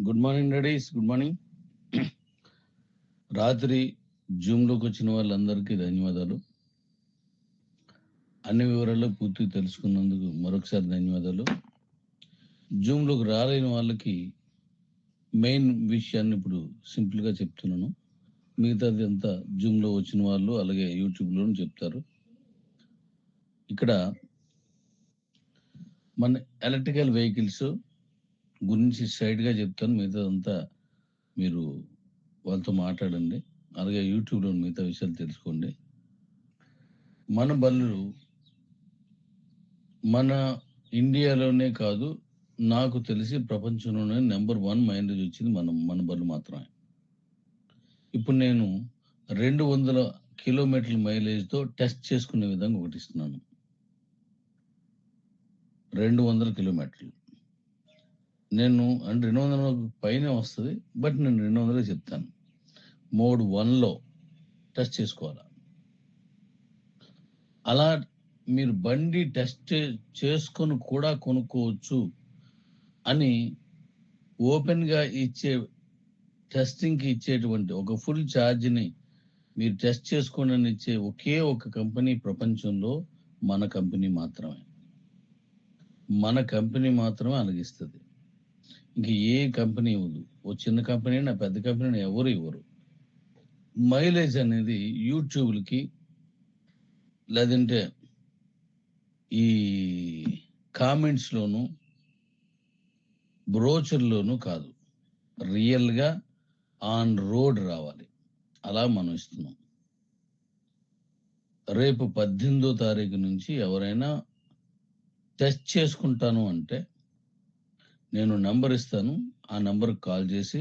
Good morning daddy's, good morning. రాత్రి జూమ్లోకి వచ్చిన వాళ్ళందరికీ ధన్యవాదాలు. అన్ని వివరాలు పూర్తిగా తెలుసుకున్నందుకు మరొకసారి ధన్యవాదాలు. జూమ్లోకి రాలేని వాళ్ళకి మెయిన్ విషయాన్ని ఇప్పుడు సింపుల్గా చెప్తున్నాను. మిగతాది అంతా జూమ్లో వచ్చిన వాళ్ళు అలాగే యూట్యూబ్లోనూ చెప్తారు. ఇక్కడ మన ఎలక్ట్రికల్ వెహికల్స్ గురించి స్ట్రైట్గా చెప్తాను. మిగతాదంతా మీరు వాళ్ళతో మాట్లాడండి. అలాగే యూట్యూబ్లో మిగతా విషయాలు తెలుసుకోండి. మన బళ్ళు మన ఇండియాలోనే కాదు, నాకు తెలిసి ప్రపంచంలోనే నెంబర్ 1 మైలేజ్ వచ్చింది మన బళ్ళు మాత్రమే. ఇప్పుడు నేను 200 కిలోమీటర్ల మైలేజ్తో టెస్ట్ చేసుకునే విధంగా ఒకటి ఇస్తున్నాను. 200 కిలోమీటర్లు నేను అంటే 200 పైనే వస్తుంది, బట్ నేను 200 చెప్తాను. మోడ్ 1లో టెస్ట్ చేసుకోవాలి. అలా మీరు బండి టెస్ట్ చేసుకొని కూడా కొనుక్కోవచ్చు అని ఓపెన్గా ఇచ్చే టెస్టింగ్కి ఇచ్చేటువంటి ఒక ఫుల్ ఛార్జ్ని మీరు టెస్ట్ చేసుకోండి అని ఇచ్చే ఒకే ఒక కంపెనీ ప్రపంచంలో మన కంపెనీ మాత్రమే. మన కంపెనీ మాత్రమే అలాగిస్తుంది. ఇంక ఏ కంపెనీ ఇవ్వదు. ఓ చిన్న కంపెనీ నా పెద్ద కంపెనీ ఎవరు ఇవ్వరు. మైలేజ్ అనేది యూట్యూబ్లకి లేదంటే ఈ కామెంట్స్లోను బ్రోచర్లోనూ కాదు, రియల్గా ఆన్ రోడ్ రావాలి. అలా మనం ఇస్తున్నాం. రేపు 18వ తారీఖు నుంచి ఎవరైనా టెస్ట్ చేసుకుంటాను అంటే నేను నెంబర్ ఇస్తాను. ఆ నెంబర్కి కాల్ చేసి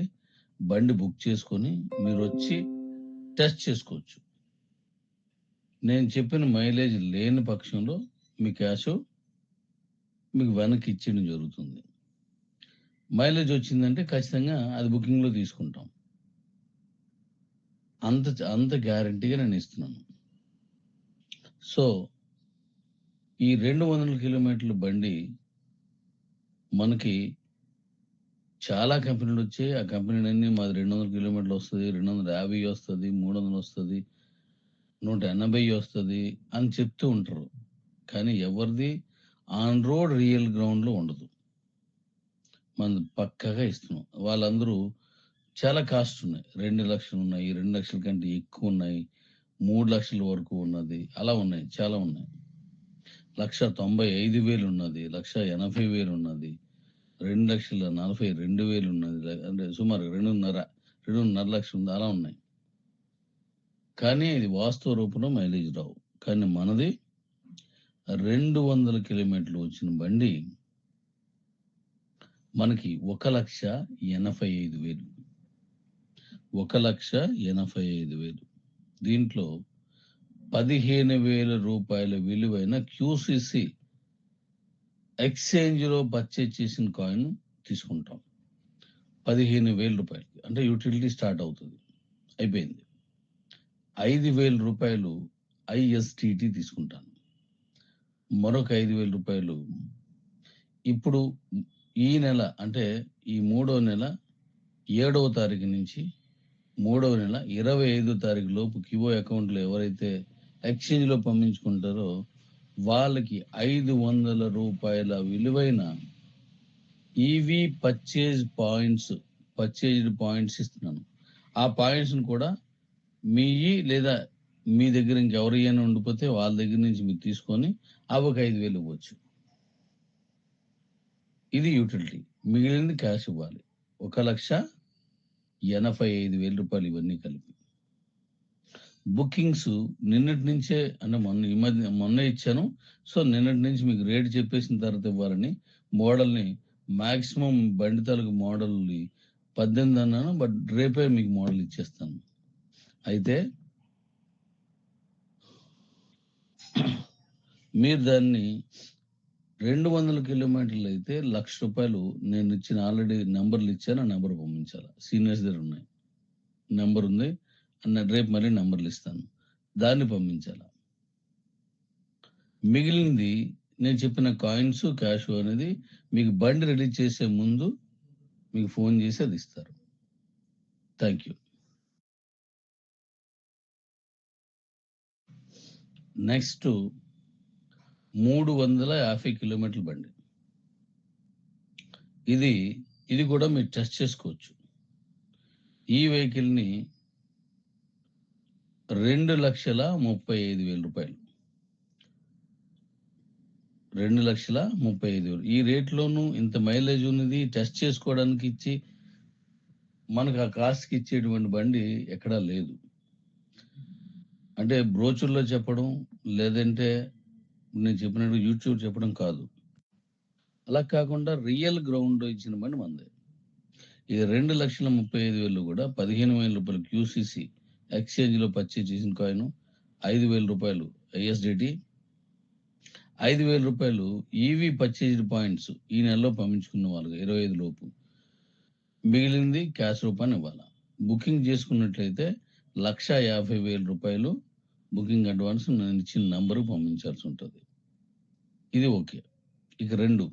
బండి బుక్ చేసుకొని మీరు వచ్చి టెస్ట్ చేసుకోవచ్చు. నేను చెప్పిన మైలేజ్ లేని పక్షంలో మీ క్యాష్ మీకు వెనక్కి ఇచ్చేయడం జరుగుతుంది. మైలేజ్ వచ్చిందంటే ఖచ్చితంగా అది బుకింగ్లో తీసుకుంటాం. అంత గ్యారంటీగా నేను ఇస్తున్నాను. సో ఈ 200 కిలోమీటర్ల బండి మనకి చాలా కంపెనీలు వచ్చాయి. ఆ కంపెనీలన్నీ మాది 200 కిలోమీటర్లు వస్తుంది, 250 వస్తుంది, 300 వస్తుంది, 180 వస్తుంది అని చెప్తూ ఉంటారు. కానీ ఎవరిది ఆన్ రోడ్ రియల్ గ్రౌండ్లో ఉండదు. మనం పక్కగా ఇస్తున్నాం. వాళ్ళందరూ చాలా కాస్ట్ ఉన్నాయి. 2 లక్షలు ఉన్నాయి, 2 లక్షల కంటే ఎక్కువ ఉన్నాయి, 3 లక్షల వరకు ఉన్నది, అలా ఉన్నాయి, చాలా ఉన్నాయి. 1,95,000 ఉన్నది, 1,80,000 ఉన్నది, 2,42,000 ఉన్నది, అంటే సుమారు 2.5 లక్షలు ఉంది, అలా ఉన్నాయి. కానీ ఇది వాస్తవ రూపంలో మైలేజ్ రావు. కానీ మనది 200 కిలోమీటర్లు వచ్చిన బండి మనకి 1,85,000. 1,85,000. దీంట్లో 15,000 రూపాయల విలువైన క్యూసిసి ఎక్స్చేంజ్లో పర్చేజ్ చేసిన కాయిన్ తీసుకుంటాం. 15,000 రూపాయలకి అంటే యూటిలిటీ స్టార్ట్ అవుతుంది, అయిపోయింది. 5,000 రూపాయలు ఐఎస్టిటి తీసుకుంటాను. మరొక 5,000 రూపాయలు ఇప్పుడు ఈ నెల అంటే ఈ 3వ నెల 7వ తారీఖు నుంచి 3వ నెల 25వ తారీఖు లోపు కివో అకౌంట్లో ఎవరైతే ఎక్స్చేంజ్లో పంపించుకుంటారో వాళ్ళకి 500 రూపాయల విలువైన ఈవీ పర్చేజ్డ్ పాయింట్స్ ఇస్తున్నాను. ఆ పాయింట్స్ని కూడా లేదా మీ దగ్గర ఇంకెవరైనా ఉండిపోతే వాళ్ళ దగ్గర నుంచి మీరు తీసుకొని అవి ఒక 5,000 ఇవ్వచ్చు. ఇది యూటిలిటీ. మిగిలింది క్యాష్ ఇవ్వాలి. 1,85,000 రూపాయలు ఇవన్నీ కలిపి. బుకింగ్స్ నిన్నటి నుంచే అంటే మొన్న ఇచ్చాను. సో నిన్నటి నుంచి మీకు రేట్ చెప్పేసిన తర్వాత ఇవ్వాలని మోడల్ని మ్యాక్సిమం బండి తాలూకు మోడల్ 18 అన్నాను, బట్ రేపే మీకు మోడల్ ఇచ్చేస్తాను. అయితే మీరు దాన్ని 200 కిలోమీటర్లు అయితే 1,00,000 రూపాయలు నేను ఇచ్చిన ఆల్రెడీ నెంబర్లు ఇచ్చాను. ఆ నెంబర్ పంపించాలి. సీనియర్స్ దగ్గర ఉన్నాయి, నెంబర్ ఉంది అన్న, రేపు మళ్ళీ నెంబర్లు ఇస్తాను, దాన్ని పంపించాల. మిగిలింది నేను చెప్పిన కాయిన్స్ క్యాష్ అనేది మీకు బండి రెడీ చేసే ముందు మీకు ఫోన్ చేసి అది ఇస్తారు. Thank you. నెక్స్ట్ 350 కిలోమీటర్ల బండి. ఇది కూడా మీరు టెస్ట్ చేసుకోవచ్చు. ఈ వెహికల్ని 2,35,000 రూపాయలు. 2,35,000 ఈ రేట్లోనూ ఇంత మైలేజ్ ఉన్నది టెస్ట్ చేసుకోవడానికి ఇచ్చి మనకు ఆ కాస్ట్కి ఇచ్చేటువంటి బండి ఎక్కడా లేదు. అంటే బ్రోచర్లో చెప్పడం, లేదంటే నేను చెప్పినట్టు యూట్యూబ్ చెప్పడం కాదు. అలా కాకుండా రియల్ గ్రౌండ్ ఇచ్చిన బండి మనదే. ఇది 2,35,000 కూడా 15,000 రూపాయలు క్యూసీసీ ఎక్స్చేంజ్లో పర్చేజ్ చేసిన కాయిన్, 5,000 రూపాయలు ఐఎస్డిటి, 5,000 రూపాయలు ఈవీ పర్చేజ్డ్ పాయింట్స్ ఈ నెలలో పంపించుకున్న వాళ్ళకి 25 లోపు, మిగిలింది క్యాష్ రూపాయలు ఇవ్వాలి. బుకింగ్ చేసుకున్నట్లయితే 1,50,000 రూపాయలు బుకింగ్ అడ్వాన్స్ నేను ఇచ్చిన నంబర్కి పంపించాల్సి ఉంటుంది. ఇది ఓకే. ఇక 200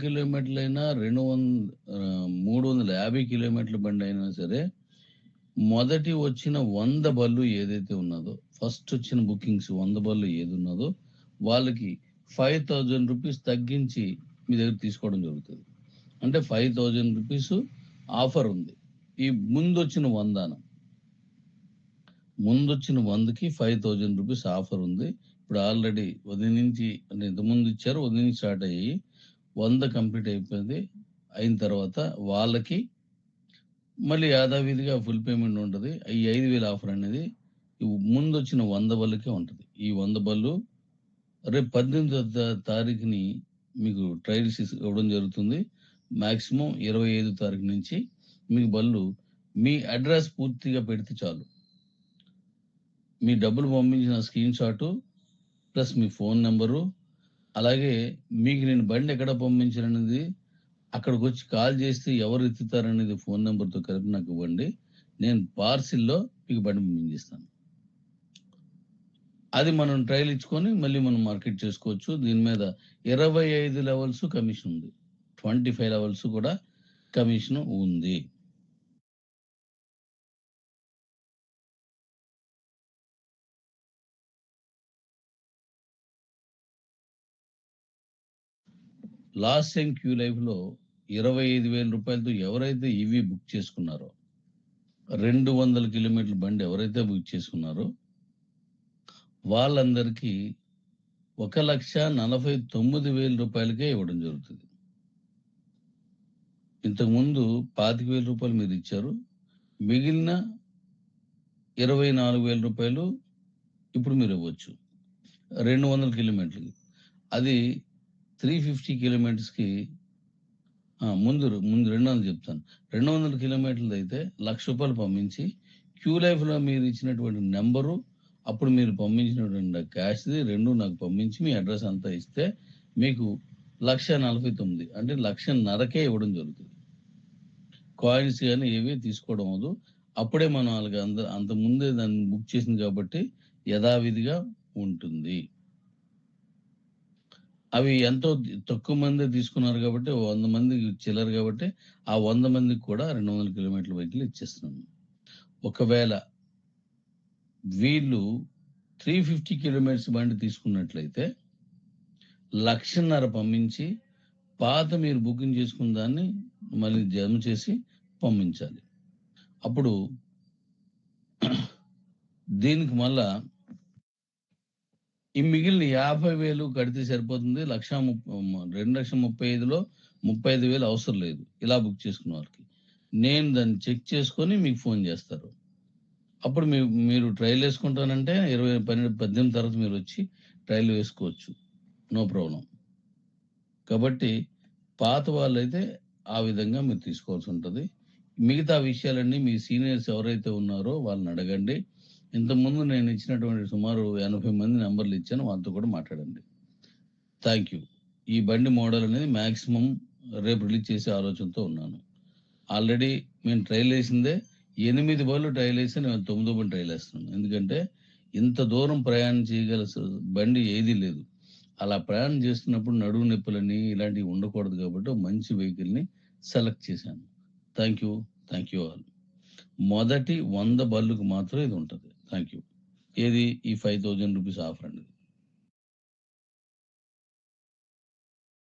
కిలోమీటర్లైనా 350 కిలోమీటర్ల బండి అయినా సరే, మొదటి వచ్చిన 100 బళ్ళు ఏదైతే ఉన్నదో, ఫస్ట్ వచ్చిన బుకింగ్స్ 100 బళ్ళు ఏది ఉన్నదో వాళ్ళకి 5,000 రూపీస్ తగ్గించి మీ దగ్గర తీసుకోవడం జరుగుతుంది. అంటే 5,000 రూపీస్ ఆఫర్ ఉంది. ఈ ముందొచ్చిన 100కి 5,000 రూపీస్ ఆఫర్ ఉంది. ఇప్పుడు ఆల్రెడీ ఉదయం నుంచి, అంటే ఇంతకుముందు ఇచ్చారు, ఉదయం నుంచి స్టార్ట్ అయ్యి 100 కంప్లీట్ అయిపోయింది. అయిన తర్వాత వాళ్ళకి మళ్ళీ యథావిధిగా ఫుల్ పేమెంట్ ఉంటుంది. ఈ 5,000 ఆఫర్ అనేది ముందు వచ్చిన 100 బళ్ళకే ఉంటుంది. ఈ 100 బళ్ళు రేపు 18వ తారీఖుని మీకు ట్రయల్స్ ఇవ్వడం జరుగుతుంది. మ్యాక్సిమం 25 తారీఖు నుంచి మీకు బళ్ళు మీ అడ్రస్ పూర్తిగా పెడితే చాలు. మీ డబ్బులు పంపించిన స్క్రీన్ షాటు ప్లస్ మీ ఫోన్ నెంబరు, అలాగే మీకు నేను బండి ఎక్కడ పంపించాననేది అక్కడికి వచ్చి కాల్ చేస్తే ఎవరు ఎత్తుతారనేది ఫోన్ నెంబర్తో కలిపి నాకు ఇవ్వండి. నేను పార్సిల్లో మీకు బండి పంపించేస్తాను. అది మనం ట్రయల్ ఇచ్చుకొని మళ్ళీ మనం మార్కెట్ చేసుకోవచ్చు. దీని మీద 25 లెవెల్స్ కమిషన్ ఉంది, 25 లెవెల్స్ కూడా కమిషన్ ఉంది. లాస్ట్ టైం క్యూ లైఫ్లో 25,000 రూపాయలతో ఎవరైతే ఈవీ బుక్ చేసుకున్నారో, 200 కిలోమీటర్ల బండి ఎవరైతే బుక్ చేసుకున్నారో వాళ్ళందరికీ 1,49,000 రూపాయలకే ఇవ్వడం జరుగుతుంది. ఇంతకుముందు 25,000 రూపాయలు మీరు ఇచ్చారు, మిగిలిన 24,000 రూపాయలు ఇప్పుడు మీరు ఇవ్వచ్చు 200 కిలోమీటర్లకి. అది 350 కిలోమీటర్స్కి ముందు 200 చెప్తాను. 200 కిలోమీటర్లు అయితే 1,00,000 రూపాయలు పంపించి క్యూ లైఫ్లో మీరు ఇచ్చినటువంటి నెంబరు, అప్పుడు మీరు పంపించినటువంటి క్యాష్ది రెండు నాకు పంపించి మీ అడ్రస్ అంతా ఇస్తే మీకు 1,49,000 అంటే 1,50,000కే ఇవ్వడం జరుగుతుంది. కాయిన్స్ కానీ ఏవి తీసుకోవడం అవదు. అప్పుడే మనం వాళ్ళకి అంత ముందే దాన్ని బుక్ చేసింది కాబట్టి యథావిధిగా ఉంటుంది. అవి ఎంతో తక్కువ మంది తీసుకున్నారు కాబట్టి 100 మంది చిల్లరు కాబట్టి ఆ 100 మందికి కూడా 200 కిలోమీటర్ల వెహికల్ ఇచ్చేస్తున్నాను. ఒకవేళ వీళ్ళు 350 కిలోమీటర్స్ బండి తీసుకున్నట్లయితే 1,50,000 పంపించి పాత మీరు బుకింగ్ చేసుకున్న దాన్ని మళ్ళీ జమ చేసి పంపించాలి. అప్పుడు దీనికి మళ్ళా ఈ మిగిలిన 50,000 కడితే సరిపోతుంది. 2,35,000లో 35,000 అవసరం లేదు ఇలా బుక్ చేసుకున్న వాళ్ళకి. నేను దాన్ని చెక్ చేసుకొని మీకు ఫోన్ చేస్తారు. అప్పుడు మీరు ట్రయల్ వేసుకుంటానంటే 18 తర్వాత మీరు వచ్చి ట్రయల్ వేసుకోవచ్చు, నో ప్రాబ్లం. కాబట్టి పాత వాళ్ళైతే ఆ విధంగా మీరు తీసుకోవాల్సి ఉంటుంది. మిగతా విషయాలన్నీ మీ సీనియర్స్ ఎవరైతే ఉన్నారో వాళ్ళని అడగండి. ఇంతకుముందు నేను ఇచ్చినటువంటి సుమారు 80 మంది నెంబర్లు ఇచ్చాను, వాళ్ళతో కూడా మాట్లాడండి. Thank you. ఈ బండి మోడల్ అనేది మ్యాక్సిమం రేపు రిలీజ్ చేసే ఆలోచనతో ఉన్నాను. ఆల్రెడీ మేము ట్రయల్ వేసిందే 8 బళ్ళు ట్రయల్ వేసి నేను 9వ బండి ట్రయల్ వేస్తున్నాను. ఎందుకంటే ఇంత దూరం ప్రయాణం చేయగల బండి ఏదీ లేదు. అలా ప్రయాణం చేస్తున్నప్పుడు నడుము నొప్పులని ఇలాంటివి ఉండకూడదు కాబట్టి ఒక మంచి వెహికల్‌ని సెలెక్ట్ చేశాను. Thank you. Thank you all. మొదటి 100 బళ్ళకి మాత్రం ఇది ఉంటది. Thank you. ఏది ఈ రూ. 5000 ఆఫర్ అండి.